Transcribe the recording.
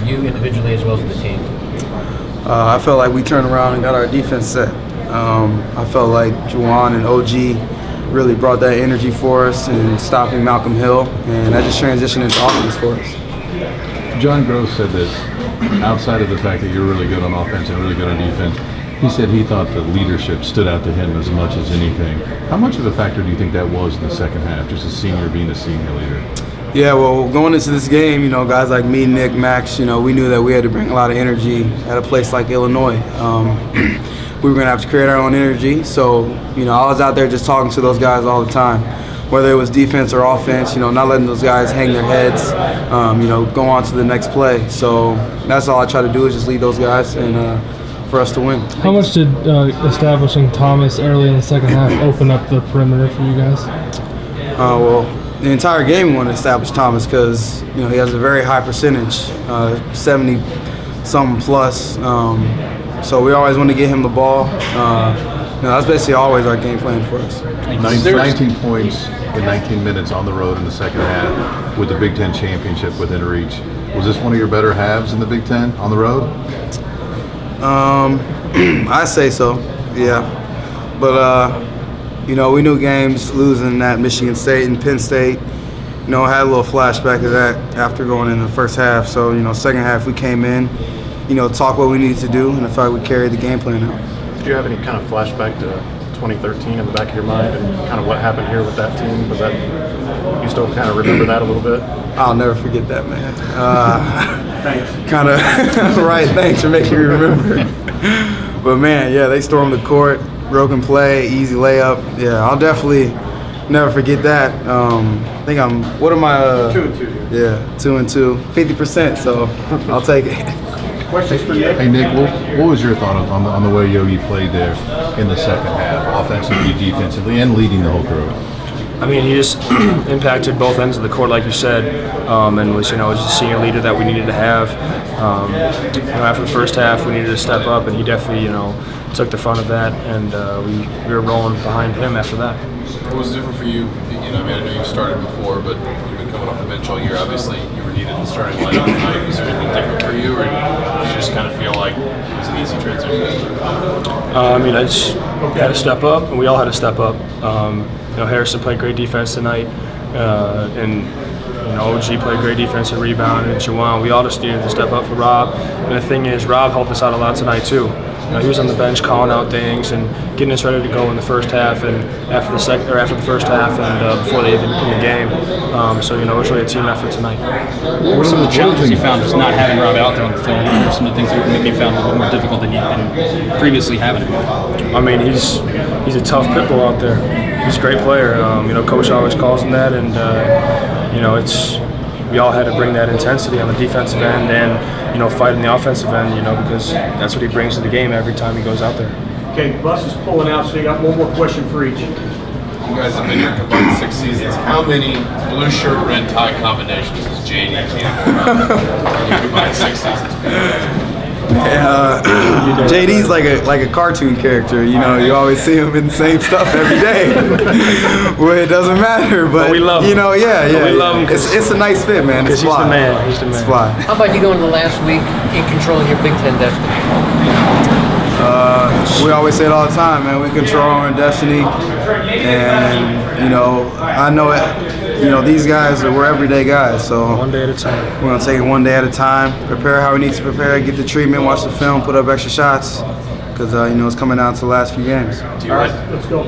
you individually as well as the team? I felt like we turned around and got our defense set. I felt like Juwan and OG really brought that energy for us and stopping Malcolm Hill, and that just transitioned into offense for us. John Gross said that outside of the fact that you're really good on offense and really good on defense, he said he thought the leadership stood out to him as much as anything. How much of a factor do you think that was in the second half, just a senior being a senior leader? Yeah, well, going into this game, guys like me, Nick, Max, we knew that we had to bring a lot of energy at a place like Illinois. We were going to have to create our own energy. So, I was out there just talking to those guys all the time, whether it was defense or offense, not letting those guys hang their heads, go on to the next play. So that's all I try to do is just lead those guys and for us to win. How much did establishing Thomas early in the second half open up the perimeter for you guys? Well, the entire game we want to establish Thomas because he has a very high percentage, 70-something plus. So we always want to get him the ball. That's basically always our game plan for us. 19 points in 19 minutes on the road in the second half with the Big Ten championship within reach. Was this one of your better halves in the Big Ten on the road? I say so, yeah. But we knew games losing at Michigan State and Penn State. I had a little flashback of that after going in the first half. So, second half we came in, talk what we needed to do, and I felt like we carried the game plan out. Do you have any kind of flashback to 2013 in the back of your mind and kind of what happened here with that team? Was that, you still kind of remember that a little bit? I'll never forget that, man. Thanks. Kind of, right, thanks for making me remember. But, man, yeah, they stormed the court, broken play, easy layup. Yeah, I'll definitely never forget that. I think what am I? 2-2. Yeah, 2-2, 50%, so I'll take it. Questions for Nick? Hey, Nick, what was your thought on the way Yogi played there in the second half, offensively, defensively, and leading the whole crew? I mean, he just impacted both ends of the court, like you said, and was was a senior leader that we needed to have. After the first half, we needed to step up, and he definitely took the front of that, and we were rolling behind him after that. What was different for you? I know you started before, but you've been coming off the bench all year. Obviously, you were needed in the starting lineup tonight. Was there anything different for you, or did you just kind of feel like it was an easy transition? I just had to step up, and we all had to step up. Harrison played great defense tonight, and OG played great defense and rebound, and Juwan. We all just needed to step up for Rob. And the thing is, Rob helped us out a lot tonight too. He was on the bench calling out things and getting us ready to go in the first half and after the first half and before they even in the game. So it was really a team effort tonight. What were some of the challenges you found just not having Rob out there on the field? What were some of the things that maybe you found a little more difficult than previously having him? I mean, he's a tough pit bull out there. He's a great player. Coach always calls him that, and we all had to bring that intensity on the defensive end and fight in the offensive end, because that's what he brings to the game every time he goes out there. Okay, bus is pulling out, so you got one more question for each. You guys have been here combined 6 seasons. How many blue shirt, red tie combinations has JD Campbell combined 6 seasons? JD's like a cartoon character. You always see him in the same stuff every day. Well, it doesn't matter, but we love him. Yeah. We love him. It's a nice fit, man. It's he's fly. the man. He's the man. It's fly. How about you going to the last week in controlling your Big Ten destiny? We always say it all the time, man. We control our own destiny, and I know it. These guys we're everyday guys, so one day at a time. We're gonna take it one day at a time. Prepare how we need to prepare. Get the treatment. Watch the film. Put up extra shots, because it's coming down to the last few games. All right, let's go.